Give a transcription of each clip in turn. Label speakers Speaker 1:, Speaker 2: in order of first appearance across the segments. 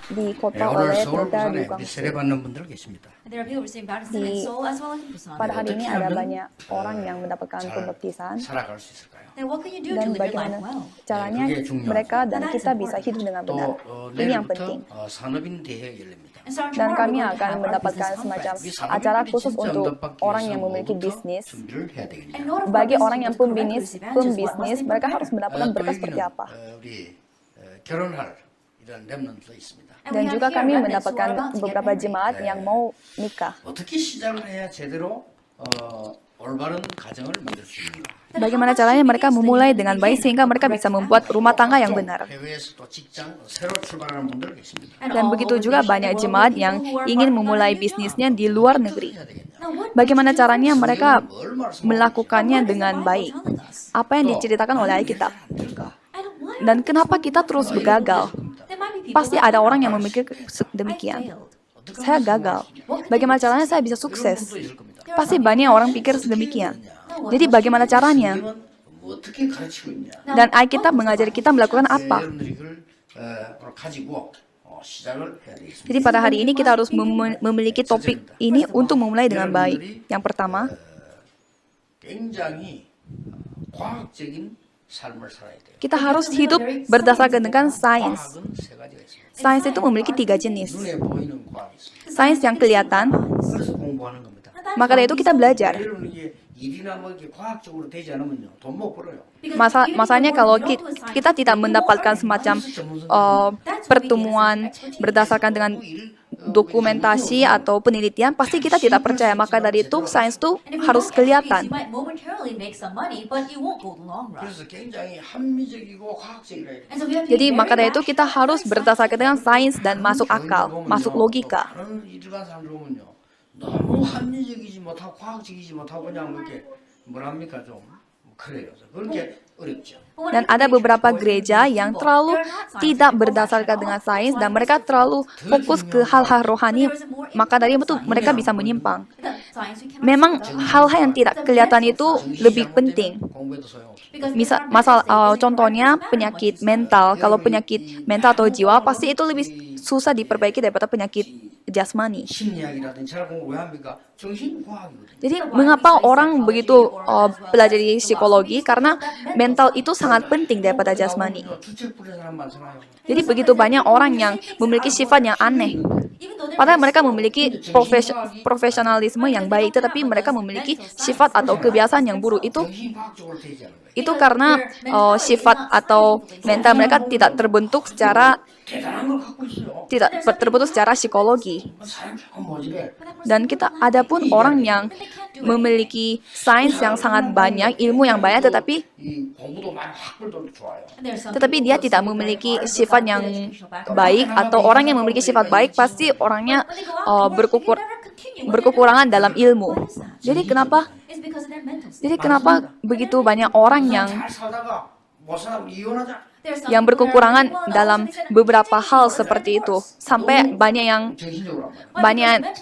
Speaker 1: dikota
Speaker 2: 오늘
Speaker 1: oleh
Speaker 2: 서울
Speaker 1: Pelita
Speaker 2: 부산에
Speaker 1: di Guangzhou.
Speaker 2: 세례받는 분들 계십니다.
Speaker 3: There are people receiving baptism in
Speaker 1: Di-
Speaker 3: Seoul as well as in Busan.
Speaker 1: Pada hari ini
Speaker 2: 어떻게
Speaker 1: ada
Speaker 2: 하면,
Speaker 1: banyak orang yang mendapatkan
Speaker 2: 잘
Speaker 1: pembaptisan,
Speaker 2: 살아갈 수 있을까요?
Speaker 3: Then what can you do to
Speaker 1: dan
Speaker 3: live your life
Speaker 1: bagaimana
Speaker 3: well?
Speaker 1: caranya
Speaker 2: 그게 중요하죠.
Speaker 1: mereka dan
Speaker 3: That is
Speaker 1: kita bisa
Speaker 3: important.
Speaker 1: hidup dengan
Speaker 2: 또
Speaker 1: benar. Ini yang penting.
Speaker 2: 내일부터 산업인 대회 열립니다.
Speaker 3: And starting
Speaker 1: Dan
Speaker 3: tomorrow,
Speaker 1: kami
Speaker 3: we're going to
Speaker 1: akan
Speaker 3: have our
Speaker 1: mendapatkan
Speaker 3: business
Speaker 1: semacam
Speaker 3: conference.
Speaker 1: acara khusus
Speaker 2: 진짜
Speaker 1: untuk
Speaker 2: 응답받기
Speaker 1: orang
Speaker 2: 위해서
Speaker 1: yang memiliki
Speaker 2: 뭐부터
Speaker 1: bisnis.
Speaker 2: 준비를 해야 되겠냐.
Speaker 3: And in order for
Speaker 1: Bagi
Speaker 3: our
Speaker 1: orang yang
Speaker 3: business to correctly receive answers, what
Speaker 1: pembisnis,
Speaker 3: must they
Speaker 1: mereka
Speaker 3: prepare?
Speaker 1: harus mendapatkan
Speaker 2: 또
Speaker 1: berkas
Speaker 2: 여기는
Speaker 1: seperti apa.
Speaker 2: 우리 결혼할 이런 렘넌트도 있습니다.
Speaker 3: And
Speaker 1: Dan
Speaker 3: we have
Speaker 1: juga
Speaker 3: here
Speaker 1: kami
Speaker 3: remnants who
Speaker 1: mendapatkan
Speaker 3: are about to get
Speaker 1: beberapa
Speaker 3: married.
Speaker 1: jemaat yang mau nikah.
Speaker 2: 어떻게 시작을 해야 제대로 올바른 가정을 만들 수 있는가?
Speaker 1: Bagaimana caranya mereka memulai dengan baik sehingga mereka bisa membuat rumah tangga yang benar.
Speaker 2: 해외에서 또 직장 새로 출발하는 분들 계십니다.
Speaker 1: Dan begitu juga banyak jemaat yang ingin memulai bisnisnya di luar negeri. Bagaimana caranya mereka melakukannya dengan baik? Apa yang diceritakan oleh Alkitab? Dan kenapa kita terus gagal? Pasti ada orang yang memikir demikian. Saya gagal. Bagaimana caranya saya bisa sukses? Pasti banyak orang pikir sedemikian. Jadi bagaimana caranya?
Speaker 2: 어떻게 가르치고 있냐?
Speaker 1: Dan Alkitab mengajari kita melakukan apa?
Speaker 2: 여러분들이 그걸 가지고 시작을 해야 되겠습니다.
Speaker 1: Jadi pada hari ini kita harus memiliki topik ini untuk memulai dengan baik. Yang pertama,
Speaker 2: 굉장히 과학적인 삶을 살아야 돼요.
Speaker 1: kita harus hidup berdasarkan dengan sains.
Speaker 2: 과학은 세 가지가 있습니다.
Speaker 1: Sains itu memiliki 3 jenis.
Speaker 2: 눈에 보이는 과학이 있습니다.
Speaker 1: Sains yang kelihatan,
Speaker 2: 그래서 공부하는 겁니다.
Speaker 1: maka dari itu kita belajar.
Speaker 2: 여러분 이게 일이나 뭐 이렇게 과학적으로 되지 않으면요 돈 못 벌어요.
Speaker 1: Masalahnya kalau kita tidak mendapatkan semacam pertemuan berdasarkan dengan dokumentasi atau penelitian, pasti kita tidak percaya. Maka dari itu sains itu harus kelihatan.
Speaker 2: 그래서 굉장히 합리적이고 과학적이라 해요.
Speaker 1: Jadi maka dari itu kita harus berdasarkan dengan sains dan masuk akal, masuk logika.
Speaker 2: 다른 일반 사람들 보면요 너무 합리적이지 못하고 과학적이지 못하고 그냥 이렇게 뭐랍니까 좀 그래요. 그렇게 어렵죠.
Speaker 1: Dan ada beberapa gereja yang terlalu tidak berdasarkan dengan sains dan mereka terlalu fokus ke hal-hal rohani, maka dari itu mereka bisa menyimpang. Memang hal-hal yang tidak kelihatan itu lebih penting.
Speaker 2: 공부해도 소용없어요.
Speaker 1: Contohnya penyakit mental. Kalau penyakit mental atau jiwa, pasti itu lebih susah diperbaiki daripada penyakit jasmani.
Speaker 2: 심리학이라든지 잘 공부 왜 합니까? 정신과학이거든요.
Speaker 1: Jadi mengapa orang begitu pelajari psikologi? Karena mental itu sangat penting daripada jasmani.
Speaker 2: 주책부리는 사람 많잖아요.
Speaker 1: Jadi begitu banyak orang yang memiliki sifat yang aneh. Padahal mereka memiliki profesionalisme yang baik, tetapi mereka memiliki sifat atau kebiasaan yang buruk.
Speaker 2: 정신과학적으로 되지 않은 거예요.
Speaker 1: Itu karena sifat atau mental mereka tidak terbentuk secara
Speaker 2: 대단한 걸 갖고 있어요.
Speaker 1: tidak terbentuk secara psikologi.
Speaker 2: 사람 조금 모질해.
Speaker 1: Dan kita ada pun orang yang memiliki sains yang sangat banyak, ilmu yang banyak, tetapi
Speaker 2: 이 공부도 많이 학벌도 좋아요.
Speaker 1: dia tidak memiliki sifat yang baik, atau orang yang memiliki sifat baik pasti orangnya berkekurangan dalam ilmu. Jadi kenapa begitu banyak orang yang
Speaker 2: 잘 살다가 못 살아면 이혼하자.
Speaker 1: berkekurangan dalam beberapa hal seperti itu, sampai
Speaker 2: 정신적으로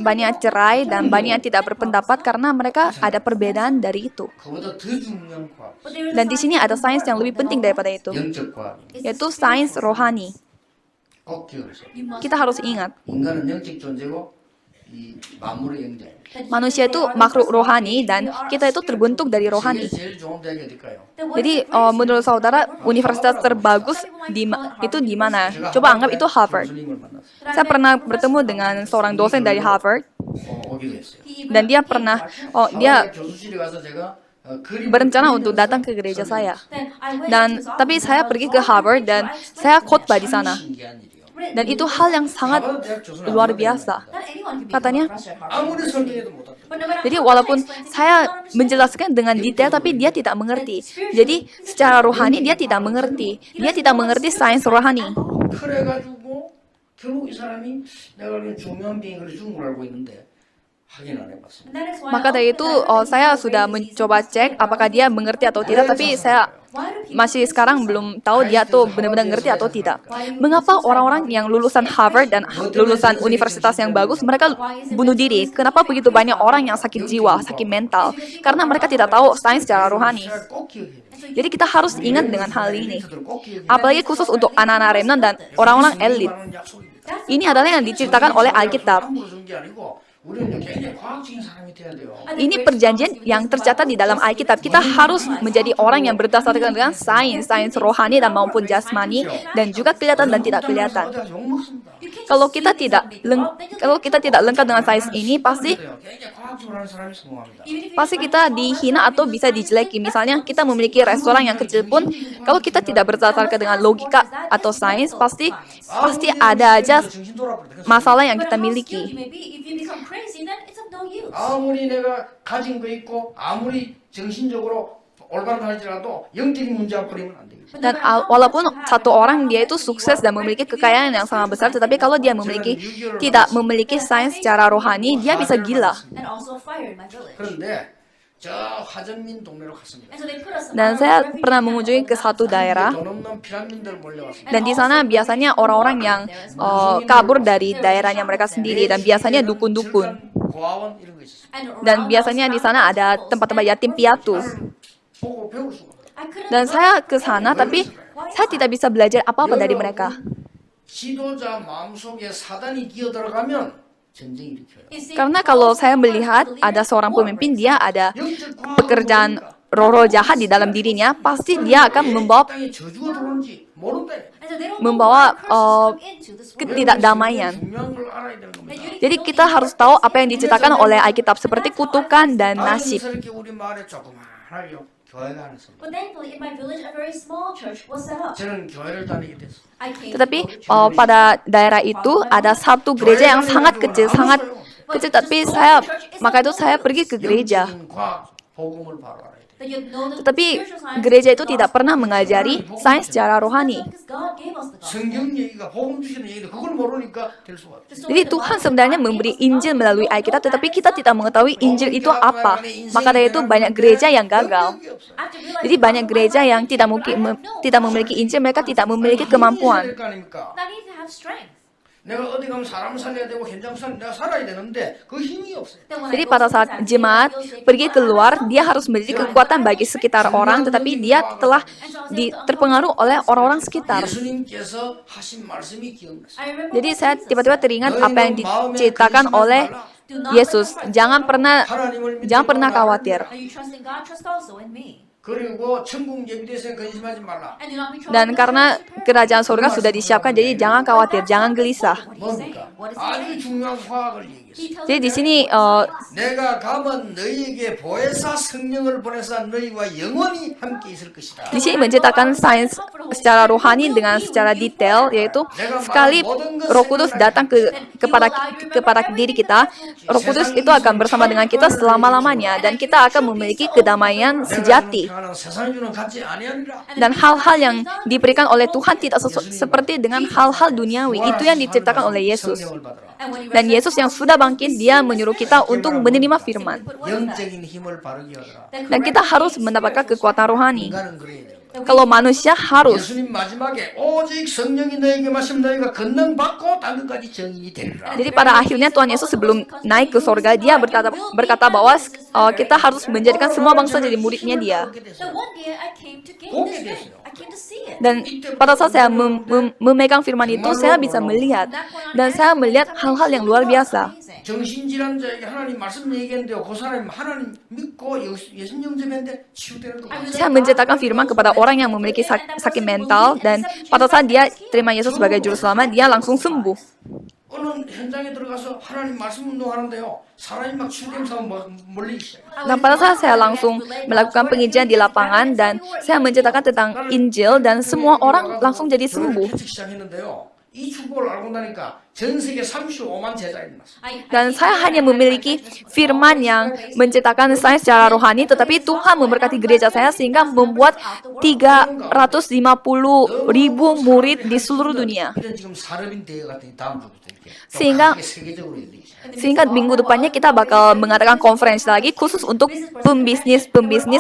Speaker 1: banyak cerai dan banyak yang tidak berpendapat karena mereka ada perbedaan dari itu.
Speaker 2: 그보다 더 중요한 과학,
Speaker 1: Dan di sini ada sains yang lebih penting daripada itu,
Speaker 2: 영적 과학.
Speaker 1: yaitu sains rohani.
Speaker 2: 꼭 기억하세요.
Speaker 1: Kita harus ingat,
Speaker 2: 인간은 영적 존재고 이 만물의 영자입니다.
Speaker 1: manusia itu makhluk rohani dan kita itu terbentuk dari rohani.
Speaker 2: 세계 제일 좋은 대학이 어딜까요?
Speaker 1: Jadi menurut saudara, universitas terbagus itu di mana? Coba anggap itu Harvard.
Speaker 2: 교수님을 만났어요.
Speaker 1: Saya pernah bertemu dengan seorang dosen dari Harvard
Speaker 2: 오기도 했어요.
Speaker 1: dan dia dia
Speaker 2: 교수실에 가서 제가
Speaker 1: berencana untuk datang ke gereja saya. Tapi saya pergi ke Harvard dan saya khotbah di sana.
Speaker 2: 신기한 일이요.
Speaker 1: Dan itu hal yang sangat luar biasa. Katanya,
Speaker 2: 아무리 설명해도 못한다.
Speaker 1: jadi walaupun saya menjelaskan dengan detail, tapi dia tidak mengerti. Jadi secara rohani dia tidak mengerti. Dia tidak mengerti sains rohani.
Speaker 2: 그래가지고 결국 이 사람이 내가 알기로는 중요한 비행을 죽은 걸 알고 있는데 확인 안 해봤습니다.
Speaker 1: Maka dari itu saya sudah mencoba cek apakah dia mengerti atau tidak, tapi saya masih sekarang belum tahu dia tuh benar-benar ngerti atau tidak. Mengapa orang-orang yang lulusan Harvard dan lulusan universitas yang bagus mereka bunuh diri? Kenapa begitu banyak orang yang sakit jiwa, sakit mental? Karena mereka tidak tahu sains secara rohani.
Speaker 2: 꼭 기억해요.
Speaker 1: Jadi kita harus ingat dengan hal ini. Apalagi khusus untuk anak-anak remnant dan orang-orang elit.
Speaker 2: 약속입니다.
Speaker 1: Ini adalah yang diceritakan oleh Alkitab.
Speaker 2: 함부로 준 게 아니고 우리는 굉장히 과학적인 사람이 돼야 돼요.
Speaker 1: Ini perjanjian yang tercatat di dalam Alkitab. Kita harus menjadi orang yang berdasarkan dengan sains rohani dan maupun jasmani, dan juga kelihatan dan tidak kelihatan.
Speaker 2: 어디 가서 욕먹습니다.
Speaker 1: Kalau kita tidak lengkap dengan sains ini, pasti
Speaker 2: 굉장히 과학적으로 하는 사람이 성공합니다.
Speaker 1: kita dihina atau bisa dijeleki. Misalnya kita memiliki restoran yang kecil pun, kalau kita tidak berdasarkan dengan logika atau sains, pasti ada aja
Speaker 2: 정신 돌아버려.
Speaker 1: masalah yang kita miliki.
Speaker 3: Maybe if you become crazy, then it's of no use.
Speaker 2: 아무리 내가 가진 거 있고 아무리 정신적으로 올바르다할지라도 영적인 문제 뿌리면 안 됩니다.
Speaker 1: Dan walaupun satu orang dia itu sukses dan memiliki kekayaan yang sangat besar, tetapi kalau dia tidak memiliki sains secara rohani, dia bisa gila.
Speaker 3: And also a fire in my village.
Speaker 2: 그런데 저 화전민 동네로 갔습니다.
Speaker 3: And so they put us
Speaker 1: Dan saya pernah mengunjungi ke satu daerah,
Speaker 2: 돈 없는 피란민들 몰려왔습니다.
Speaker 1: dan di sana biasanya orang-orang yang kabur dari daerahnya mereka sendiri, dan biasanya dukun-dukun.
Speaker 2: 고아원 이런 거 있었어요.
Speaker 1: Dan biasanya di sana ada tempat-tempat yatim piatu.
Speaker 2: 보고 배울 수가 없어요.
Speaker 1: Dan saya ke sana, tapi saya tidak bisa belajar apa-apa dari mereka.
Speaker 2: 지도자 마음속에 사단이 기어들어가면 전쟁 일으켜요.
Speaker 1: Karena kalau saya melihat ada seorang pemimpin, dia ada
Speaker 2: 영적
Speaker 1: pekerjaan roh-roh jahat di dalam dirinya, pasti dia akan membawa
Speaker 2: 땅에 저주가 들어오는지 모른다.
Speaker 1: membawa ketidakdamaian.
Speaker 2: 중요한 걸 알아야 되는 겁니다.
Speaker 1: Jadi kita harus tahu apa yang diceritakan oleh Alkitab seperti kutukan dan nasib.
Speaker 2: 다행스럽게 우리 마을에 조그마하게 교회가 하나 있습니다.
Speaker 3: But thankfully, in my village, a very small church was set up.
Speaker 2: 저는 교회를 다니게 됐어요.
Speaker 3: I came
Speaker 1: Tetapi
Speaker 3: to go to church.
Speaker 1: pada daerah itu ada satu gereja yang sangat kecil, tapi maka itu saya pergi ke gereja.
Speaker 2: 영적인 과학 복음을 바로 알아야 돼요.
Speaker 3: That you know the
Speaker 1: Tetapi
Speaker 3: spiritual science
Speaker 1: gereja itu
Speaker 3: of
Speaker 1: tidak
Speaker 3: God.
Speaker 1: pernah mengajari sains secara rohani.
Speaker 3: Because God gave us the gospel.
Speaker 2: 성경 얘기가 복음 주시는 얘기를 그걸 모르니까 될 수가 없어요.
Speaker 1: Jadi Tuhan sebenarnya memberi Injil melalui Alkitab, tetapi kita tidak mengetahui Injil itu apa. Maka dari itu banyak gereja yang gagal.
Speaker 3: After realizing
Speaker 1: Jadi banyak gereja yang tidak memiliki Injil, mereka tidak memiliki kemampuan.
Speaker 2: 될 거 아닙니까?
Speaker 3: I need to have strength.
Speaker 2: 내가 어디 가면 사람 살려야 되고 현장 내가 살아야 되는데 그 힘이 없어요.
Speaker 3: Then when I
Speaker 1: Jadi
Speaker 3: go
Speaker 1: pada saat
Speaker 3: somewhere,
Speaker 1: jemaat
Speaker 3: I feel
Speaker 1: pergi
Speaker 3: safe.
Speaker 1: keluar, dia harus memiliki kekuatan bagi sekitar orang, tetapi dia telah terpengaruh oleh orang-orang sekitar.
Speaker 2: 예수님께서 하신 말씀이 기억났어요.
Speaker 3: I remember
Speaker 1: Jadi saya tiba-tiba teringat apa yang diceritakan oleh Yesus. Jangan pernah khawatir.
Speaker 3: Are you trusting God? Trust also in me.
Speaker 2: 그리고 천국 예비대에 근심하지 말라.
Speaker 3: And do not be troubled.
Speaker 1: Dan karena kerajaan surga sudah disiapkan, jadi jangan khawatir, jangan gelisah.
Speaker 3: What he's saying.
Speaker 2: 뭡니까?
Speaker 3: What is he
Speaker 2: 아주
Speaker 3: saying?
Speaker 2: 중요한 과학을 얘기했어요.
Speaker 3: He tells
Speaker 1: Jadi di
Speaker 3: us
Speaker 1: sini
Speaker 2: 내가 가면 너희에게 보혜사 성령을 보내사 너희와 영원히 함께 있을 것이다.
Speaker 1: di sini menceritakan sains secara rohani dengan secara detail, yaitu sekali Roh Kudus datang kepada diri kita, Roh Kudus itu akan bersama dengan kita selama-lamanya, dan kita akan memiliki kedamaian sejati.
Speaker 2: 세상에 주는 같지 아니하니라.
Speaker 1: Dan hal-hal yang diberikan oleh Tuhan tidak seperti dengan hal-hal duniawi. Itu yang diceritakan oleh Yesus.
Speaker 2: 성령을 받으라.
Speaker 3: And when he
Speaker 1: Dan Yesus yang sudah bangkit, dia menyuruh kita untuk menerima firman.
Speaker 2: 영적인 힘을 바르게 하더라.
Speaker 1: Dan kita harus mendapatkan kekuatan rohani.
Speaker 2: 인간은 그래야 돼요.
Speaker 1: Kalau manusia harus.
Speaker 2: 예수님 마지막에 오직 성령이 너에게 마시면 너희가 권능 받고 땅끝까지 정인이 되리라.
Speaker 1: Jadi pada akhirnya Tuhan Yesus sebelum naik ke sorga, dia berkata bahwa kita harus menjadikan semua bangsa jadi muridnya dia.
Speaker 3: then one day I came to gain
Speaker 2: 보게
Speaker 3: this strength.
Speaker 2: 됐어요.
Speaker 3: I came to see it.
Speaker 1: Dan pada saat saya memegang firman itu, saya bisa melihat. Dan saya melihat hal-hal yang luar biasa.
Speaker 2: 정신질환자에게 하나님 말씀 얘기했는데요. 그 사람이 하나님 믿고 예수 영접했는데 치유되는 거 봤어요.
Speaker 1: Saya menceritakan firman kepada orang yang memiliki sakit mental, dan pada saat dia terima Yesus sebagai juru selamat, dia langsung sembuh.
Speaker 2: 어느 현장에 들어가서 하나님 말씀 운동하는데요. 사람이 막 치유되면서 멀리 있어요.
Speaker 1: Dan pada saat saya langsung melakukan penginjilan di lapangan, dan saya menceritakan tentang Injil, dan semua orang langsung jadi sembuh.
Speaker 2: 시작했는데요. 이 축복을 알고 나니까 전 세계 35만 제자들이 났어요.
Speaker 1: Dan saya hanya memiliki firman yang menceritakan saya secara rohani, tetapi Tuhan memberkati gereja saya sehingga membuat 350.000 murid di seluruh dunia.
Speaker 2: 이런 지금 사르빈 대회 같은 게 다음 주부터 이렇게
Speaker 1: Sehingga-
Speaker 2: 세계적으로 이렇게
Speaker 1: Sehingga minggu depannya kita bakal mengadakan konferensi lagi khusus untuk pembisnis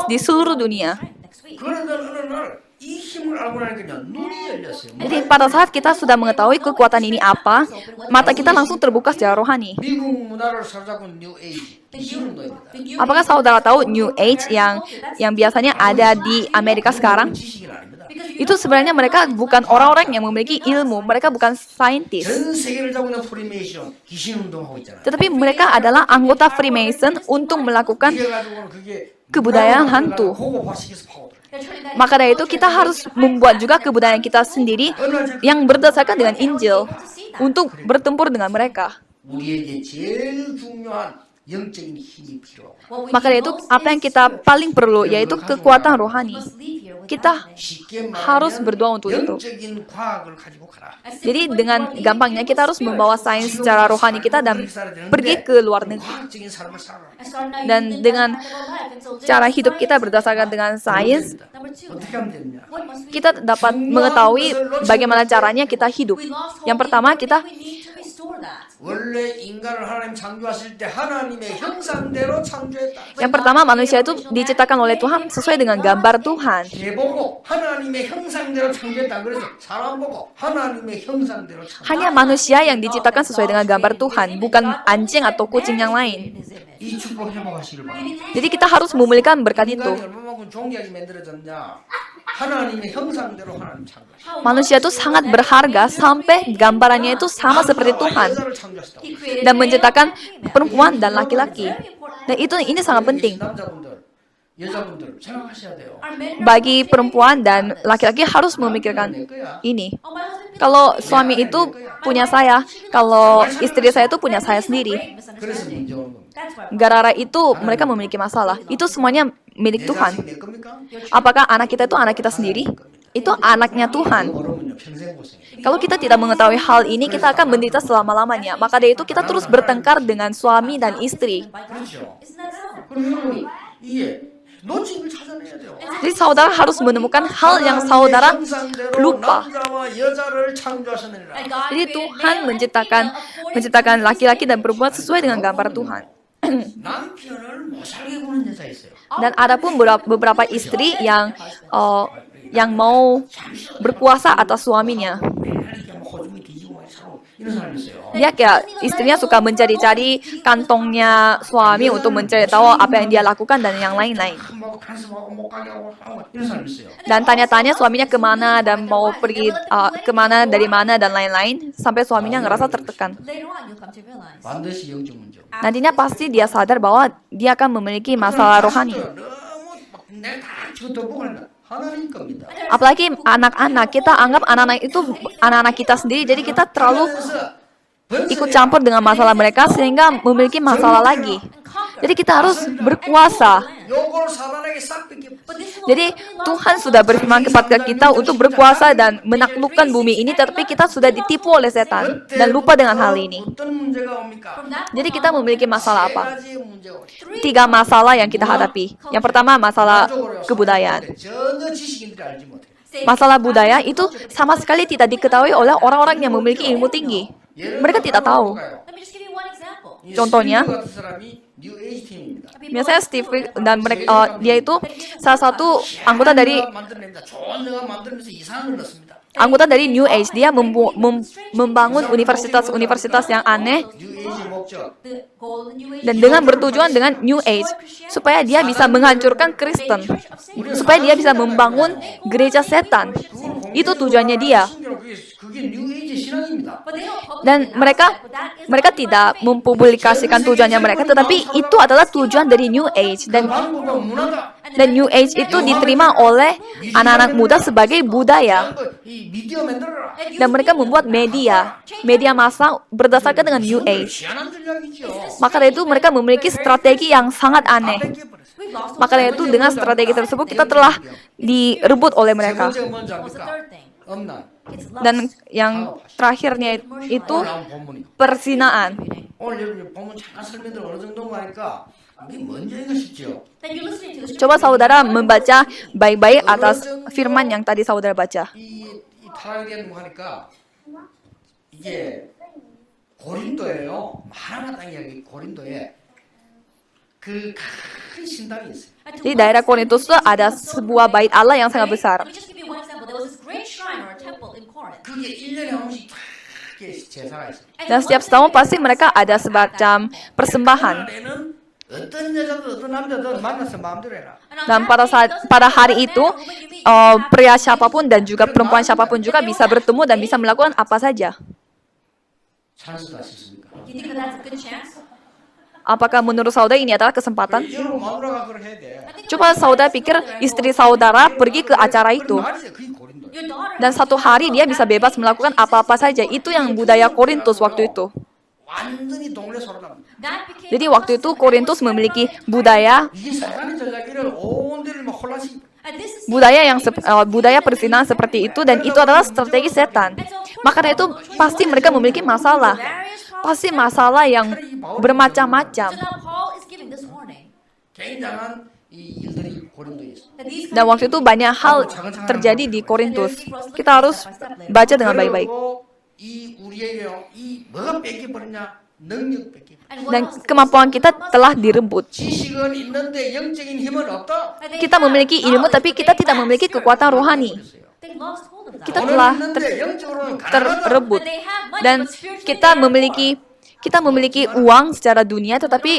Speaker 1: di seluruh dunia.
Speaker 3: Next week.
Speaker 2: 그러던 어느 날 이 힘을 걸 알고 나니까요 눈이 열렸어요.
Speaker 1: Jadi pada saat kita sudah mengetahui kekuatan ini apa, mata kita langsung terbuka secara rohani.
Speaker 2: 미국 문화를 사로잡은 뉴 에이지 기신운동입니다.
Speaker 1: Apakah saudara tahu New Age yang biasanya ada di Amerika sekarang?
Speaker 2: 지식이 아닙니다.
Speaker 1: Itu sebenarnya mereka bukan orang-orang yang memiliki ilmu, mereka bukan saintis.
Speaker 2: 전 세계를 잡고 있는 프리메이션 기신운동하고 있잖아요.
Speaker 1: Tetapi mereka adalah anggota Freemason untuk melakukan
Speaker 2: 이래 가지고는 그게
Speaker 1: kebudayaan hantu.
Speaker 2: 고급화시켜서 파고들어요.
Speaker 1: Maka dari itu kita harus membuat juga kebudayaan kita sendiri yang berdasarkan dengan Injil untuk bertempur dengan mereka.
Speaker 2: 우리에게 제일 중요한 영적인 힘이 필요하고
Speaker 1: Maka dari itu apa yang kita paling perlu yaitu kekuatan rohani. Kita
Speaker 2: 쉽게
Speaker 1: harus berdoa untuk itu.
Speaker 2: 영적인 과학을 가지고 가라.
Speaker 1: Jadi dengan gampangnya kita harus membawa sains secara rohani kita dan pergi ke luar negeri.
Speaker 2: 과학적인 삶을 살아라.
Speaker 1: Dan dengan cara hidup kita berdasarkan dengan sains,
Speaker 2: 어떻게 하면 되느냐?
Speaker 1: kita dapat mengetahui bagaimana caranya kita hidup. Yang pertama kita
Speaker 2: 원래 인간을 하나님 창조하실 때 하나님의 형상대로 창조했다.
Speaker 1: Yang pertama, manusia itu diciptakan oleh Tuhan sesuai dengan gambar Tuhan.
Speaker 2: 개 보고 하나님의 형상대로 창조했다. 그래서 사람 보고 하나님의 형상대로 창조.
Speaker 1: Hanya manusia yang diciptakan sesuai dengan gambar Tuhan, bukan anjing atau kucing yang lain.
Speaker 2: 이 축복 회복하시길 바랍니다.
Speaker 1: Jadi kita harus memulihkan berkat itu.
Speaker 2: 인간이 얼마만큼 존귀하게 만들어졌냐? 하나님의 형상대로 하나님 창조하셨다.
Speaker 1: Manusia itu sangat berharga sampai gambarannya itu sama seperti Tuhan
Speaker 2: 여자를 창조하셨다.
Speaker 1: dan menciptakan perempuan dan laki-laki. Dan ini sangat penting.
Speaker 2: 남자분들, 여자분들 생각하셔야 돼요.
Speaker 1: Bagi perempuan dan laki-laki harus memikirkan ini. Kalau suami itu punya saya, kalau istri saya itu punya saya sendiri.
Speaker 2: 그래서 문제 오는 겁니다.
Speaker 1: Gara-gara itu mereka memiliki masalah. Itu semuanya milik
Speaker 2: 내
Speaker 1: Tuhan.
Speaker 2: 자식 내 겁니까?
Speaker 1: Apakah anak kita itu anak kita sendiri? Itu anaknya Tuhan.
Speaker 2: 어려우면요 평생 고생해요.
Speaker 1: Kalau kita tidak mengetahui hal ini, kita akan menderita selama-lamanya. Maka dari itu kita terus bertengkar dengan suami dan istri.
Speaker 2: 그렇죠. 그러면 이게 놓친 걸 찾아내야 돼요.
Speaker 1: Jadi saudara harus menemukan hal yang saudara
Speaker 2: 형상대로
Speaker 1: lupa.
Speaker 2: 남자와 여자를 창조하셨느니라.
Speaker 1: Jadi Tuhan menciptakan laki-laki dan perempuan sesuai dengan gambar Tuhan.
Speaker 2: 남편을 못 살게 구는 여자 있어요.
Speaker 1: Dan ada pun beberapa istri yang mau berkuasa atas suaminya.
Speaker 2: 맨날 이렇게 뭐 호주머니 뒤지고 막 살고 이런 사람 있어요.
Speaker 1: Dia kayak istrinya suka mencari-cari kantongnya suami untuk mencari tahu apa yang dia lakukan dan yang lain-lain.
Speaker 2: 뭐 가서 못 가게 하고 이런 사람 있어요.
Speaker 1: Dan tanya-tanya suaminya kemana dan mau pergi kemana, dari mana dan lain-lain sampai suaminya ngerasa tertekan.
Speaker 3: Later on, you'll come to realize.
Speaker 2: 반드시 영적 문제.
Speaker 1: Nantinya pasti dia sadar bahwa dia akan memiliki masalah rohani.
Speaker 2: 너무 막 내가 다 저도 보고 하니까 하나님 겁니다.
Speaker 1: Apalagi anak-anak, kita anggap anak-anak itu anak-anak kita sendiri, jadi kita terlalu ikut campur dengan masalah mereka sehingga memiliki masalah lagi. Jadi kita harus berkuasa.
Speaker 2: 요걸 사단에게 싹 뺏겨.
Speaker 1: Jadi Tuhan sudah berfirman kepada kita untuk berkuasa dan menaklukkan bumi ini, tetapi kita sudah ditipu oleh setan dan lupa dengan hal ini.
Speaker 2: 어떤 문제가 옵니까?
Speaker 1: Jadi kita memiliki masalah
Speaker 2: 세
Speaker 1: apa?
Speaker 2: 가지의 문제가 옵니다.
Speaker 1: 3 masalah yang kita hadapi. Yang pertama masalah kebudayaan.
Speaker 2: 전혀 지식인들이 알지 못해.
Speaker 1: Masalah budaya itu sama sekali tidak diketahui oleh orang-orang yang memiliki ilmu tinggi. Mereka tidak tahu.
Speaker 3: Let me just give you one example.
Speaker 1: Contohnya,
Speaker 2: 같은 사람이 뉴 에이지 팀입니다.
Speaker 1: biasanya Steve dan mereka dia itu salah satu anggota dari
Speaker 2: 만들어냅니다. 좋은 영화 만들면서 이상한 걸 넣습니다.
Speaker 1: anggota dari New Age. Dia membangun universitas-universitas yang aneh
Speaker 2: 뉴 에이지 목적
Speaker 3: The goal of the New Age
Speaker 1: dan dengan bertujuan dengan New Age supaya dia bisa menghancurkan Kristen, supaya dia bisa membangun gereja setan. Itu tujuannya dia.
Speaker 2: 그게 뉴 에이지 신앙입니다.
Speaker 3: But they don't publish
Speaker 1: Dan
Speaker 3: it
Speaker 1: mereka
Speaker 3: outside, but that is
Speaker 1: mereka tidak mempublikasikan tujuannya mereka, tetapi itu adalah tujuan dari New Age.
Speaker 2: 그 방법은 문화다.
Speaker 1: Dan New Age itu diterima oleh anak-anak muda sebagai budaya.
Speaker 2: 이 미디어 만들어라.
Speaker 1: Dan mereka membuat media massa berdasarkan dengan New Age.
Speaker 2: 희한한 전략이죠.
Speaker 1: Maka dari itu mereka memiliki strategi yang sangat aneh.
Speaker 3: we've lost
Speaker 1: Maka dari itu dengan strategi tersebut kita telah direbut oleh
Speaker 2: 세
Speaker 1: mereka.
Speaker 2: 번째가 뭔지
Speaker 3: what's the
Speaker 2: 압니까?
Speaker 3: third thing?
Speaker 2: 엄난.
Speaker 3: It's lust.
Speaker 1: Dan yang terakhirnya itu
Speaker 2: 오늘 한번 본문이.
Speaker 1: perzinaan.
Speaker 2: 오늘 여러분 본문 잠깐 설명들 어느 정도인가 하니까 이게 뭔지 이거 싶죠.
Speaker 3: Then you're listening to this.
Speaker 1: Coba saudara membaca baik-baik atas firman yang tadi saudara baca.
Speaker 2: 이 타락에 대한 거 하니까 이게 고린도예요. 하나마땅 이야기 고린도에 그 큰 신당이 있어요.
Speaker 1: Di daerah Korintus itu ada sebuah bait Allah yang sangat besar.
Speaker 3: Let me just give you one example. There was this
Speaker 2: 크게 1년에 한 번씩 쫙 이렇게 제사가 있어요.
Speaker 1: Dan setiap setahun pasti mereka ada semacam persembahan.
Speaker 2: 그날에는 어떤 여자든 어떤 남자든 만나서 마음대로 해라.
Speaker 1: Dan pada hari itu, pria siapapun dan juga perempuan siapapun juga bisa bertemu dan bisa melakukan apa saja.
Speaker 2: 찬스가 있습니까?
Speaker 3: You think that that's a good chance?
Speaker 1: Apakah menurut saudara ini adalah kesempatan?
Speaker 2: 여러분 마누라가 그걸 해야 돼.
Speaker 1: Coba saudara pikir istri saudara pergi ke acara itu.
Speaker 2: 말이야, 그게 고린도.
Speaker 3: Your daughter.
Speaker 1: Dan satu hari dia bisa bebas melakukan apa-apa saja. Itu yang budaya Korintus waktu itu.
Speaker 2: 완전히 동네 소리납니다.
Speaker 3: That became
Speaker 1: Jadi waktu itu Korintus memiliki budaya
Speaker 2: 이게 사탄의 전략기를 온 데를 막 혼란시키고
Speaker 1: budaya perzinahan seperti itu, dan itu adalah strategi setan. Maka dari itu pasti mereka memiliki masalah. Pasti masalah yang bermacam-macam.
Speaker 3: So now Paul is giving this warning
Speaker 2: 굉장한 이 일들이 고린도에 있어.
Speaker 3: that these
Speaker 1: Dan waktu itu banyak hal terjadi di Korintus. Kita harus baca dengan baik-baik.
Speaker 2: 그리고 이 우리에게 이 뭐가 뺏겨버렸냐? 능력 뺏겨.
Speaker 1: Dan kemampuan kita telah direbut.
Speaker 2: 지식은 있는데 영적인 힘은 없다.
Speaker 1: Kita memiliki ilmu tapi kita tidak memiliki kekuatan rohani.
Speaker 3: they lost hold of that.
Speaker 1: Kita
Speaker 2: 돈은
Speaker 1: telah
Speaker 2: 있는데 영적으로는 가난하다.
Speaker 1: terrebut.
Speaker 3: They have money,
Speaker 1: Dan
Speaker 3: but spiritually
Speaker 1: kita
Speaker 3: they are
Speaker 1: memiliki uang secara dunia, tetapi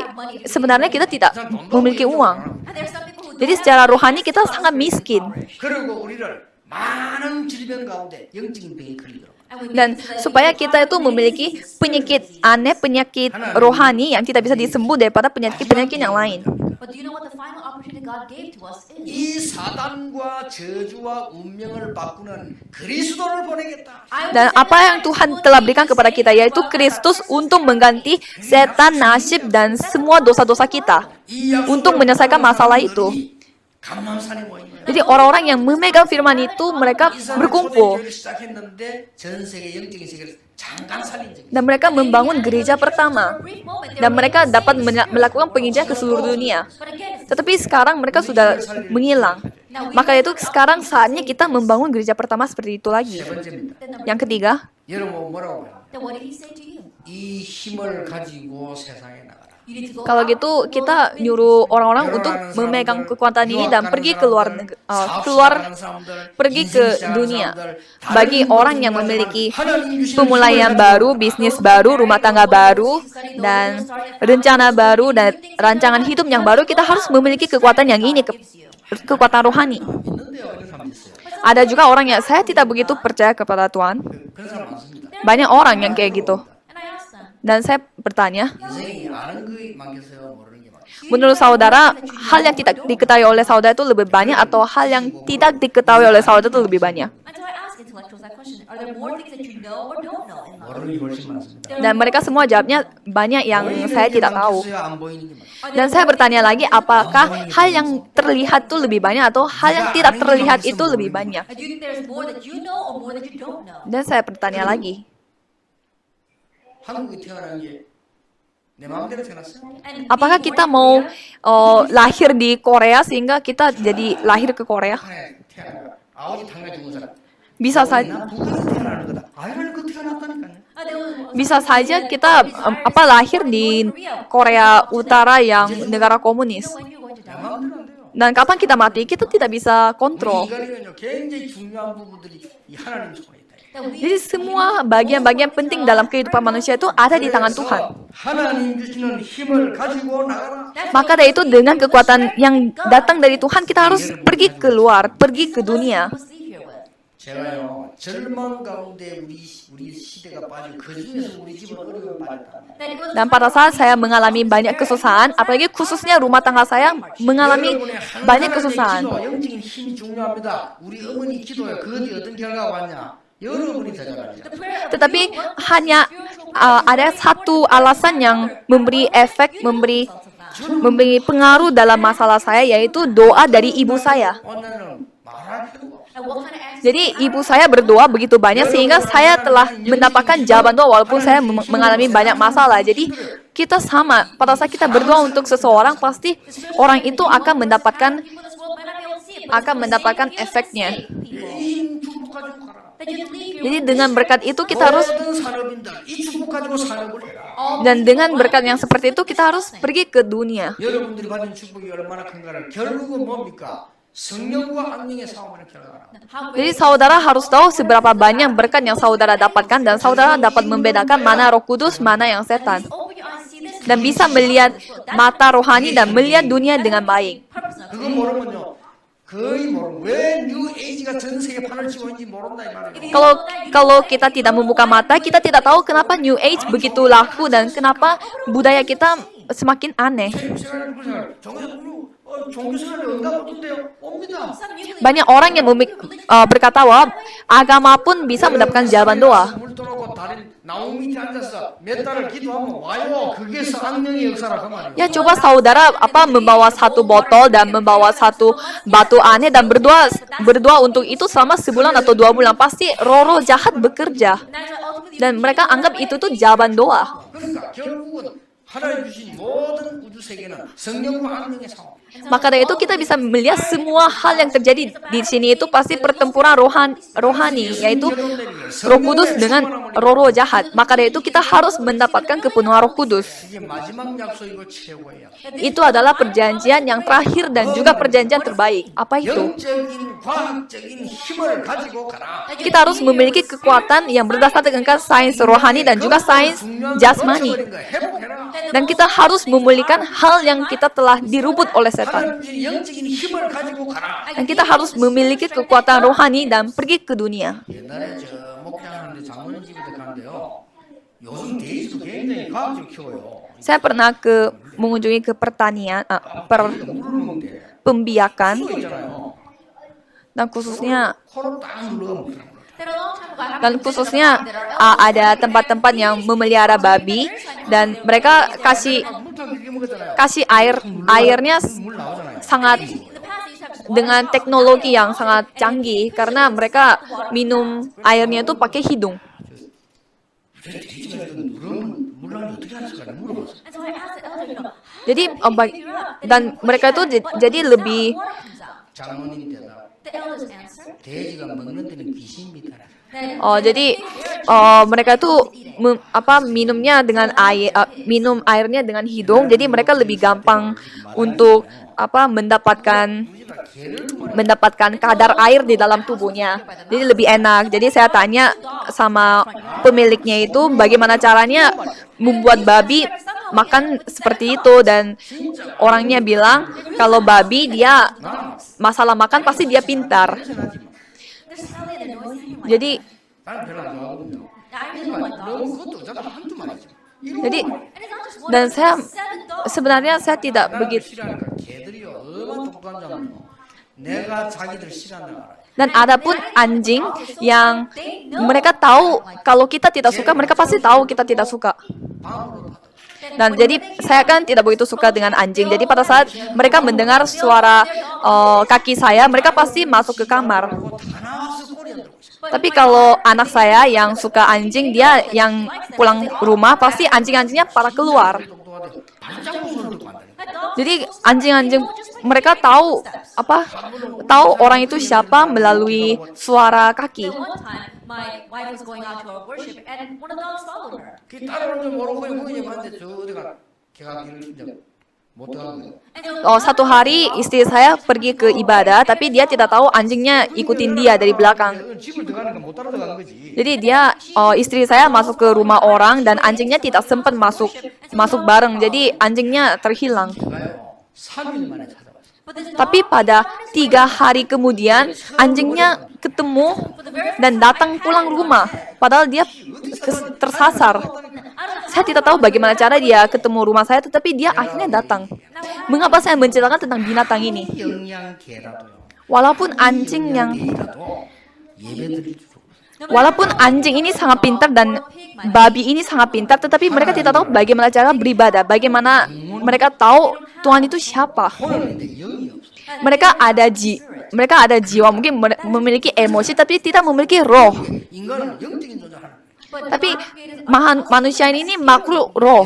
Speaker 1: sebenarnya kita tidak memiliki uang.
Speaker 3: And there are some people who
Speaker 1: Jadi
Speaker 3: don't
Speaker 1: secara rohani kita sangat miskin.
Speaker 2: 그리고 우리를 많은 질병 가운데 영적인 병이 걸리도록.
Speaker 3: and we
Speaker 1: Dan supaya kita itu memiliki penyakit aneh, penyakit rohani yang tidak bisa disembuh daripada penyakit-penyakit yang lain.
Speaker 3: But do you know what the final opportunity God gave to us is?
Speaker 2: 이 사단과 저주와 운명을 바꾸는 그리스도를 보내겠다.
Speaker 1: Dan apa yang Tuhan telah berikan kepada kita, yaitu Kristus untuk mengganti setan, nasib, dan semua dosa-dosa kita.
Speaker 2: 이 약속을
Speaker 1: Untuk menyelesaikan masalah itu.
Speaker 2: 감람산에 모인 거예요.
Speaker 1: Jadi orang-orang yang memegang firman itu, mereka berkumpul.
Speaker 2: 초대교회를 시작했는데 전 세계 영적인 세계를 잠깐 살린 적이 있어요.
Speaker 1: Dan mereka membangun gereja pertama. Dan mereka dapat melakukan penginjilan ke seluruh dunia.
Speaker 3: But again, it's
Speaker 1: Tetapi sekarang mereka sudah menghilang. Maka itu sekarang saatnya kita membangun gereja pertama seperti itu lagi.
Speaker 2: 세 번째입니다.
Speaker 1: Yang ketiga,
Speaker 2: 여러분 뭐라고 해요?
Speaker 3: then what did he say to you?
Speaker 2: 이 힘을 가지고 세상에 나가라.
Speaker 3: You need to go
Speaker 1: kalau
Speaker 3: out,
Speaker 1: gitu kita nyuruh orang-orang untuk memegang kekuatan ini dan pergi keluar pergi ke dunia. Bagi orang yang memiliki pemulaian baru, bisnis baru, rumah tangga baru, dan rencana baru dan rancangan hidup yang baru, kita harus memiliki kekuatan yang ini, kekuatan rohani.
Speaker 2: 있는데요, 그런 사람 있어요.
Speaker 1: Ada juga orang yang saya tidak begitu percaya kepada Tuhan.
Speaker 2: 그런 사람 많습니다.
Speaker 1: Banyak orang yang kayak gitu.
Speaker 3: and I asked them,
Speaker 1: Dan saya bertanya,
Speaker 2: 인생이 아는 게 많겠어요, 모르는 게 많겠어요.
Speaker 1: menurut saudara, hal yang tidak diketahui oleh saudara itu lebih banyak atau hal yang tidak diketahui oleh saudara itu lebih banyak?
Speaker 3: and so I asked intellectuals that question, are there more things that you know or don't know in life?
Speaker 2: 모르는 게 훨씬 많습니다.
Speaker 1: Dan mereka semua jawabnya banyak yang saya tidak tahu.
Speaker 2: 많겠어요, 안 보이는 게 많아요.
Speaker 1: Dan saya bertanya lagi, apakah hal yang terlihat itu lebih banyak atau hal yang tidak terlihat itu lebih banyak?
Speaker 3: And do you think there's more that you know or more that you don't know?
Speaker 1: Dan saya bertanya lagi,
Speaker 2: 한국에 태어난 게 내 마음대로 태어났어요.
Speaker 3: And
Speaker 1: apakah
Speaker 3: being
Speaker 1: kita
Speaker 3: born in
Speaker 1: mau
Speaker 3: Korea,
Speaker 1: lahir di Korea sehingga kita jadi lahir ke Korea?
Speaker 2: 북한에 태어난 거야. 아버지 당뇨 죽은 사람.
Speaker 1: Bisa saja.
Speaker 2: 난 북한에 태어나는 거다. 아이라는 거 태어났다니까요.
Speaker 3: there was
Speaker 1: Bisa saja kita lahir di Korea Utara yang negara komunis.
Speaker 3: when you're going to
Speaker 2: 내
Speaker 3: die.
Speaker 2: 마음대로 안 돼요.
Speaker 1: Dan kapan kita mati, kita tidak bisa
Speaker 2: 우리
Speaker 1: kontrol.
Speaker 2: 인간이면요 굉장히 중요한 부분들이 이 하나님 손에 있다.
Speaker 3: That we
Speaker 1: Jadi semua bagian-bagian penting dalam kehidupan manusia itu ada di tangan Tuhan.
Speaker 2: 하나님 주시는 힘을 가지고 나가라.
Speaker 1: Maka dari itu dengan kekuatan yang datang dari Tuhan, kita harus pergi keluar, pergi ke dunia.
Speaker 3: supposed to leave here with.
Speaker 2: 제가요 절망 가운데 우리 시대가 빠진 그 중에서 우리 집은 어려움에 빠졌다.
Speaker 3: That it was
Speaker 1: Dan pada saat saya mengalami banyak kesusahan, apalagi khususnya rumah tangga saya mengalami
Speaker 2: 여러분의 한
Speaker 1: banyak
Speaker 2: 사람의
Speaker 1: kesusahan.
Speaker 2: 기도, 영적인 힘이 중요합니다. 우리 어머니 기도에 그것이 어떤 결과가 왔냐? 여러분이 더 잘합니다.
Speaker 1: Tetapi hanya ada satu alasan yang memberi efek, memberi pengaruh dalam masalah saya, yaitu doa dari ibu saya.
Speaker 2: 오늘은 말할 필요가 없어.
Speaker 3: and what kind of answer?
Speaker 1: Jadi ibu saya berdoa begitu banyak sehingga saya telah mendapatkan jawaban doa walaupun saya mengalami banyak masalah. Jadi kita sama, pada saat kita berdoa untuk seseorang, pasti orang itu akan mendapatkan
Speaker 3: People in this world might not be able to see it, but
Speaker 1: akan mendapatkan efeknya.
Speaker 2: 이 축복 가지고 가라.
Speaker 3: that you leave your
Speaker 1: Jadi dengan berkat itu kita harus,
Speaker 2: 모든 산업인들 이 축복 가지고 산업을 해라.
Speaker 1: dan dengan berkat yang seperti itu kita harus pergi ke dunia.
Speaker 2: 여러분들이 받은 축복이 얼마나 큰가를 결국은 뭡니까? 성령과 악령의 싸움을 이렇게 하라.
Speaker 1: Jadi saudara harus tahu seberapa banyak berkat yang saudara dapatkan dan saudara dapat membedakan mana Roh Kudus, mana yang setan. Dan bisa melihat mata rohani dan melihat dunia dengan baik.
Speaker 2: 그거 모르면요. 거의 왜 뉴 에이지가 전 세계 판을 치고 있는지 모른다 이 말이에요.
Speaker 1: Kalau kita tidak membuka mata, kita tidak tahu kenapa New Age begitu laku dan kenapa budaya kita semakin aneh.
Speaker 2: 종교 생활에 응답 없던데요? 옵니다.
Speaker 1: Banyak orang yang berkata bahwa agama pun bisa mendapatkan jawaban doa.
Speaker 2: 물 떠놓고 다리 나무 밑에 앉아서 몇 달을 기도하면 와요. 그게서 악령의 역사라 그 말이에요.
Speaker 1: Ya coba saudara membawa satu botol dan membawa satu batu aneh dan berdoa untuk itu selama sebulan atau 2 bulan, pasti roh-roh jahat bekerja dan mereka anggap itu tuh jawaban doa.
Speaker 2: 그러니까 결국은 하나님 주신 모든 우주 세계는 성령과 악령의 싸움.
Speaker 1: Maka dari itu kita bisa melihat semua hal yang terjadi di sini itu pasti pertempuran rohani, yaitu Roh Kudus dengan roh-roh jahat. Maka dari itu kita harus mendapatkan kepenuhan Roh Kudus.
Speaker 2: 이게 마지막 약속이고 최고예요.
Speaker 1: Itu adalah perjanjian yang terakhir dan juga perjanjian terbaik. Apa itu?
Speaker 2: 영적인 과학적인 힘을 가지고 가라.
Speaker 1: Kita harus memiliki kekuatan yang berdasarkan dengan sains rohani dan juga sains jasmani. Dan kita harus memulihkan hal yang kita telah dirubut oleh setan.
Speaker 2: 영적인 힘을 가지고 가라.
Speaker 1: Dan kita harus memiliki kekuatan rohani dan pergi ke dunia.
Speaker 2: 옛날에 저 목장하는데 장모님 집에 가는데요. 요즘 돼지도 굉장히 과학적으로 키워요.
Speaker 1: Saya pernah mengunjungi ke pertanian,
Speaker 2: 물을 먹는데
Speaker 1: pembiakan,
Speaker 2: 수 있잖아요.
Speaker 1: dan khususnya
Speaker 2: 코로 딱 눌러가면
Speaker 1: ada tempat-tempat yang memelihara babi dan mereka kasih airnya sangat dengan teknologi yang sangat canggih karena mereka minum airnya itu pakai hidung. Jadi dan mereka itu jadi lebih
Speaker 2: 장모님이 대답. 돼지가 먹는 데는 귀신입니다.
Speaker 1: jadi mereka itu minumnya dengan minum airnya dengan hidung, jadi mereka lebih gampang untuk mendapatkan kadar air di dalam tubuhnya. Jadi lebih enak. Jadi saya tanya sama pemiliknya itu bagaimana caranya membuat babi makan seperti itu, dan orangnya bilang kalau babi dia masalah makan pasti dia pintar. Jadi dan sebenarnya saya tidak begitu. Dan ada pun anjing yang mereka tahu kalau kita tidak suka, mereka pasti tahu kita tidak suka. Dan jadi saya kan tidak begitu suka dengan anjing. Jadi pada saat mereka mendengar suara kaki saya, mereka pasti masuk ke kamar. Tapi kalau anak saya yang suka anjing, dia yang pulang rumah pasti anjing-anjingnya pada keluar. Jadi anjing-anjing mereka tahu orang itu siapa melalui suara kaki.
Speaker 3: My wife was going out to our worship, and one of the dogs followed her.
Speaker 1: Satu hari istri saya pergi ke ibadah, tapi dia tidak tahu anjingnya ikutin dia dari belakang. Jadi istri saya masuk ke rumah orang dan anjingnya tidak sempat masuk bareng. Jadi anjingnya terhilang. Tapi pada 3 hari kemudian anjingnya ketemu dan datang pulang rumah. Padahal dia tersasar. Saya tidak tahu bagaimana cara dia ketemu rumah saya, tetapi dia akhirnya datang. Mengapa saya menceritakan tentang binatang ini? Walaupun anjing ini sangat pintar dan babi ini sangat pintar, tetapi mereka tidak tahu bagaimana cara beribadah, bagaimana mereka tahu Tuhan itu siapa. Mereka ada jiwa, mungkin memiliki emosi, tapi tidak memiliki roh. Tapi manusia ini makhluk roh.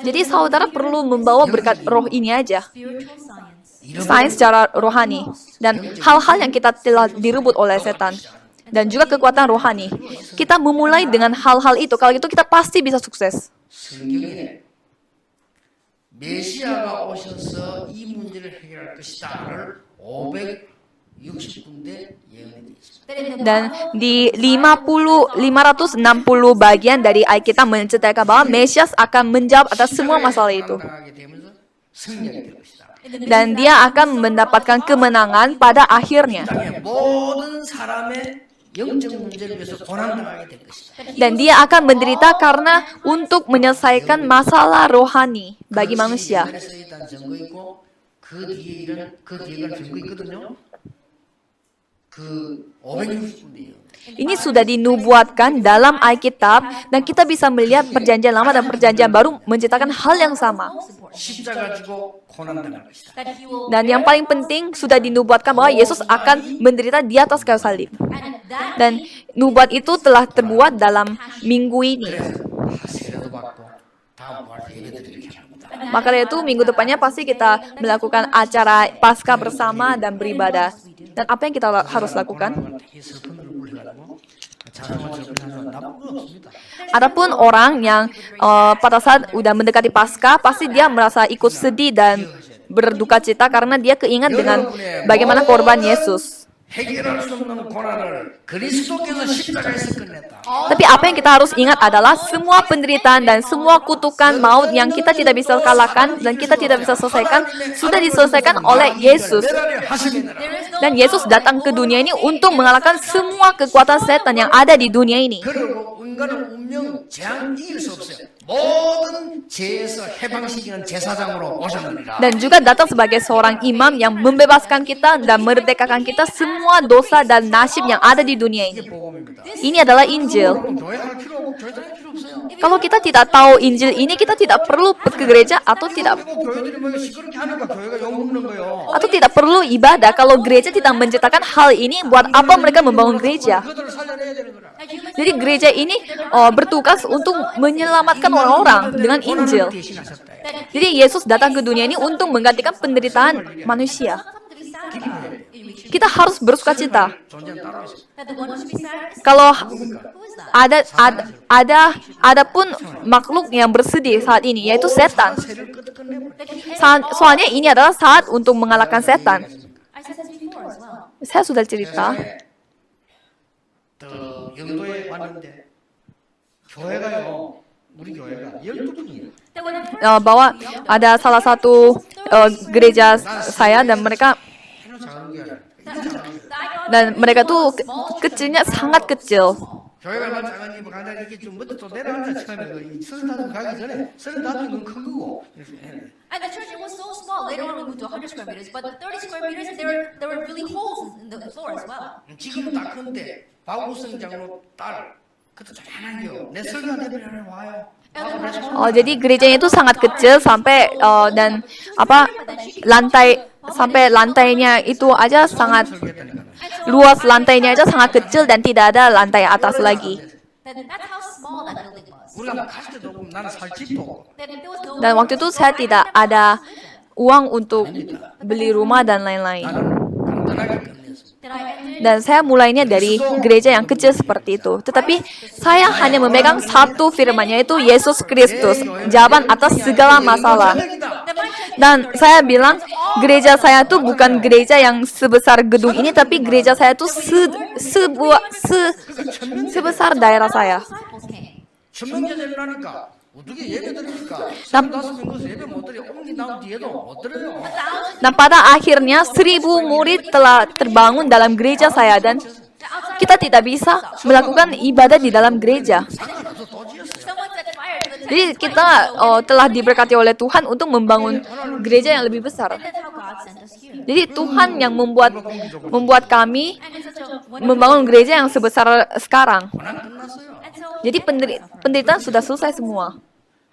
Speaker 1: Jadi saudara perlu membawa berkat roh ini aja. Sains secara rohani dan hal-hal yang kita telah direbut oleh setan dan juga kekuatan rohani. Kita memulai dengan hal-hal itu. Kalau gitu kita pasti bisa sukses.
Speaker 2: 메시아가 오셔서 이 문제를 해결할 것이다를 560군데 예언이 되어 있습니다.
Speaker 1: Dan di 560 bagian dari Alkitab menceritakan bahwa Mesias akan menjawab atas semua masalah itu.
Speaker 2: 당하게 되면서 승리하게 될 것이다.
Speaker 1: Dan dia akan mendapatkan kemenangan pada akhirnya.
Speaker 2: 땅의 모든 사람의 영적 문제를 위해서 고난당하게 될 것이다.
Speaker 1: Dan dia akan menderita karena untuk menyelesaikan masalah rohani bagi manusia.
Speaker 2: 그것이 예언에 써있다는 증거 있고 그 뒤에 가는 증거 있거든요. 그 560군데예요.
Speaker 1: Ini sudah dinubuatkan dalam Alkitab dan kita bisa melihat perjanjian lama dan perjanjian baru menceritakan hal yang sama.
Speaker 2: 십자가 지고 고난당할 것이다.
Speaker 3: That he will
Speaker 1: Dan yang paling penting sudah dinubuatkan bahwa Yesus akan menderita di atas kayu salib.
Speaker 3: and that
Speaker 1: Dan nubuat itu telah terbuat dalam minggu ini.
Speaker 2: 그래서 세례도 받고 다음 부활 때 예배드리고 이렇게 합니다.
Speaker 1: Maka dari itu minggu depannya pasti kita melakukan acara Paskah bersama dan beribadah. Dan apa yang kita harus lakukan?
Speaker 2: 고난을 되게 슬픈 얼굴 해가지고 자성을 접근하는 나쁜 건 없습니다.
Speaker 1: Adapun orang yang pada saat udah mendekati Paskah, pasti dia merasa ikut sedih dan berduka cita karena dia keingat dengan bagaimana korban Yesus.
Speaker 2: 해결할 수 없는 고난을 그리스도께서 십자가에서 끝냈다.
Speaker 1: Tapi apa yang kita harus ingat adalah semua penderitaan dan semua kutukan maut yang kita tidak bisa kalahkan dan kita tidak bisa selesaikan sudah diselesaikan oleh Yesus. Dan Yesus datang ke dunia ini untuk mengalahkan semua kekuatan setan yang ada di dunia ini.
Speaker 2: 그리고 인간은 운명 재앙 이길 수 없어요. 모든 죄에서 해방시키는 제사장으로 오셨느니라.
Speaker 1: Dan juga datang sebagai seorang imam yang membebaskan kita dan merdekakan kita semua dosa dan nasib yang ada di dunia
Speaker 2: 이게
Speaker 1: ini.
Speaker 2: 복음입니다.
Speaker 1: Ini adalah Injil.
Speaker 2: 그럼 교회 할 필요 없고 교회 다닐 필요 없어요.
Speaker 1: Kalau kita tidak tahu Injil ini, kita tidak perlu ke gereja atau tidak
Speaker 2: 그리고 교회들이 뭐 시끄럽게 하니까 교회가 욕먹는 거예요.
Speaker 1: atau tidak perlu ibadah. Kalau gereja tidak menceritakan hal ini, buat apa mereka membangun gereja?
Speaker 2: 그들을 살려내야 되는 거라.
Speaker 1: Jadi gereja ini bertugas untuk menyelamatkan orang-orang dengan Injil.
Speaker 2: 대신하셨다.
Speaker 1: Jadi Yesus datang ke dunia ini untuk menggantikan penderitaan manusia. Kita harus bersuka cita.
Speaker 2: 존재는 따로 있어요.
Speaker 3: that the one who should be sad is
Speaker 1: Kalau
Speaker 3: who is that?
Speaker 1: ada pun makhluk yang bersedih saat ini, yaitu setan.
Speaker 2: 세를 끝내버려.
Speaker 1: Soalnya ini adalah saat untuk mengalahkan setan.
Speaker 3: I said this before as well.
Speaker 1: Saya sudah cerita.
Speaker 2: 또 영도에 왔는데 교회가요. 우리 교회가 12분이에요.
Speaker 3: That when
Speaker 1: Bahwa ada salah satu gereja saya dan mereka
Speaker 2: 하나 작은 게 아니라
Speaker 1: dan mereka tuh kecilnya sangat kecil.
Speaker 2: 교회가 얼마나 작은지 뭐 간단히 이렇게 좀 먼저 또 내려앉아 처음에 그 35 가기 전에 35는 큰 거고
Speaker 3: and the church it was so small. Later on we moved to 100 square meters, but 30 square meters there were really holes in the floor as well.
Speaker 2: 지금은 다 큰데 박우성 장로 딸 그것도 조그만한 게요. 내 설교 대표를 와요.
Speaker 1: Jadi gerejanya itu sangat kecil sampai dan apa lantainya itu aja sangat luas, lantainya aja sangat kecil dan tidak ada lantai atas lagi.
Speaker 3: That's how small that building was.
Speaker 2: 우리가 갔을 때도 없고 나는 살 집도 없고
Speaker 3: That there was no
Speaker 1: Dan waktu itu saya tidak ada uang untuk beli rumah dan lain-lain.
Speaker 2: 나는 간단하게 끝냈어.
Speaker 3: that I entered.
Speaker 1: Dan saya mulainya dari gereja yang kecil seperti itu. Tetapi saya hanya memegang satu firman, yaitu Yesus Kristus, jawaban atas segala masalah. Dan saya bilang, gereja saya tuh bukan gereja yang sebesar gedung ini, tapi gereja saya tuh sebesar daerah saya.
Speaker 3: Disciples came.
Speaker 2: 천명제대를 하니까 어떻게 예배 드립니까? 35명 거기서 예배 못 드려 옮기 나온 뒤에도 못 드려요.
Speaker 1: Dan pada akhirnya 1.000 murid telah terbangun dalam gereja saya dan kita tidak bisa melakukan ibadah di dalam gereja.
Speaker 2: 상관없어 또 지었어요.
Speaker 3: Someone set fire to the
Speaker 1: Jadi kita telah diberkati oleh Tuhan untuk membangun gereja yang lebih besar.
Speaker 3: That's how God sent us here.
Speaker 1: Jadi Tuhan yang membuat kami
Speaker 3: And it's such a wonderful.
Speaker 1: membangun gereja yang sebesar sekarang.
Speaker 2: 고난 끝났어요.
Speaker 3: And so
Speaker 1: Jadi penderitaan sudah selesai semua.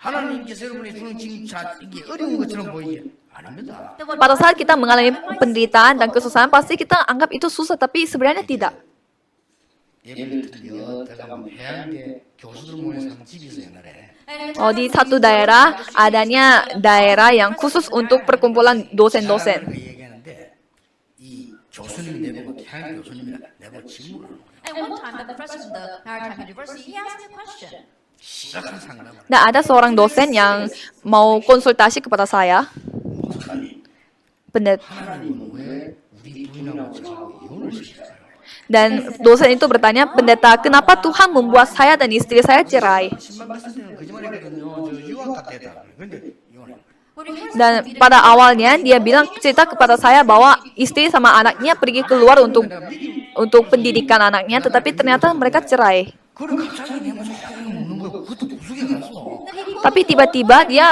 Speaker 2: 하나님께서 여러분이 주는 지금 이게 어려운 것처럼 보이지 아닙니다.
Speaker 1: Pada saat kita mengalami penderitaan dan kesusahan, pasti kita anggap itu susah, tapi sebenarnya tidak.
Speaker 2: 예배를 드리며 들어가면 해양대 교수들 모여서 한 집이 있어요 옛날에.
Speaker 1: Di satu daerah adanya daerah yang khusus untuk perkumpulan dosen-dosen.
Speaker 2: 그 얘기하는데 이 교수님이 내보고 해양 교수님이라 내보고 질문을 하는 거예요.
Speaker 3: And one time, the professor from the Maritime University, he asked me a question.
Speaker 2: 심각한 상담을.
Speaker 1: Nah, ada seorang dosen yang mau konsultasi kepada saya,
Speaker 2: 목사님,
Speaker 1: pendeta.
Speaker 2: 하나님은 왜 우리 부인하고 저하고 이혼을 시킬까요?
Speaker 1: Dan dosen itu bertanya, pendeta, kenapa Tuhan membuat saya dan istri saya cerai?
Speaker 2: 신발 봤을 때는 거짓말했거든요. 저 유학 갔다 했다. 근데 이혼해.
Speaker 3: When we heard
Speaker 1: Dan
Speaker 3: something
Speaker 1: pada awalnya dia bilang cerita kepada saya bahwa istri sama anaknya pergi keluar untuk pendidikan anaknya, tetapi ternyata mereka cerai.
Speaker 2: 그걸 갑자기 내가 묻는 거야. 그것도 구속에 갔어.
Speaker 1: Tapi tiba-tiba dia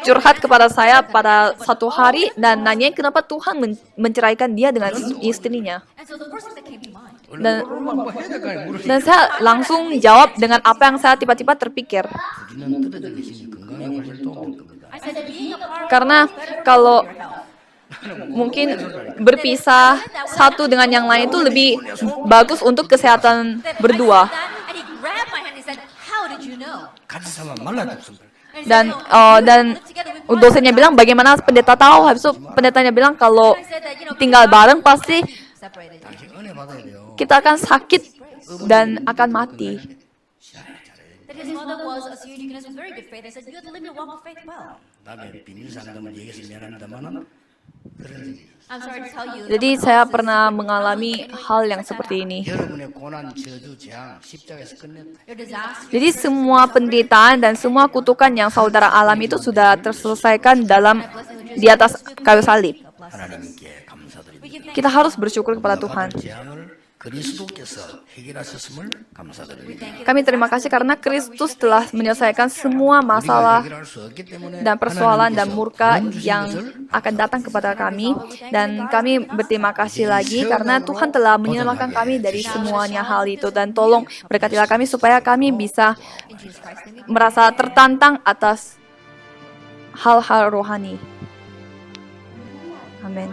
Speaker 1: curhat kepada saya pada satu hari dan nanya kenapa Tuhan menceraikan dia dengan istrinya.
Speaker 3: and so the first thing that came to mind.
Speaker 1: Dan,
Speaker 2: 뭐 해야 될까 물으시.
Speaker 1: dan saya langsung jawab dengan apa yang saya tiba-tiba terpikir.
Speaker 2: 부지는 떨어져 계시니 건강에 훨씬 도움될 겁니다.
Speaker 3: I said being apart
Speaker 1: Karena kalau mungkin berpisah satu dengan yang lain itu lebih bagus untuk kesehatan berdua.
Speaker 3: and he grabbed my hand and he said, "How did you know?"
Speaker 2: 같이 살면 말라 죽습니다.
Speaker 3: And he
Speaker 1: Dan
Speaker 3: said,
Speaker 1: dan dosennya bilang bagaimana pendeta tahu? Habis itu pendetanya bilang kalau tinggal bareng pasti
Speaker 3: separated.
Speaker 2: 당신 은혜 받아야 돼요.
Speaker 1: kita akan sakit dan akan mati.
Speaker 3: That his mother was a Syrian deaconess with very good faith. I said, "You have to live your walk of faith well."
Speaker 2: 남의 비밀 상담을 얘기해서 미안합니다만은 그런 적이 있어요.
Speaker 3: I'm sorry to tell you.
Speaker 1: Jadi saya pernah mengalami hal yang seperti ini.
Speaker 2: 여러분의 고난, 저주, 재앙 십자가에서 끝냈다.
Speaker 3: Your disaster.
Speaker 1: Jadi semua penderitaan dan semua kutukan yang saudara alami itu sudah terselesaikan di atas kayu salib.
Speaker 2: 하나님께 감사드립니다.
Speaker 1: Kita harus bersyukur kepada Tuhan.
Speaker 2: 재앙을 그리스도께서 해결하셨음을 감사드립니다.
Speaker 1: Kami terima kasih karena Kristus telah menyelesaikan semua masalah
Speaker 2: 해결할 수 없기 때문에
Speaker 1: dan persoalan dan
Speaker 2: 하나님께서
Speaker 1: murka
Speaker 2: 구원 주신
Speaker 1: yang
Speaker 2: 것을
Speaker 1: akan datang kepada kami, dan kami berterima kasih lagi karena Tuhan telah menyelamatkan kami dari semuanya hal itu, dan tolong berkatilah kami supaya kami bisa
Speaker 3: In Jesus Christ's name.
Speaker 1: merasa tertantang atas hal-hal rohani. Amin.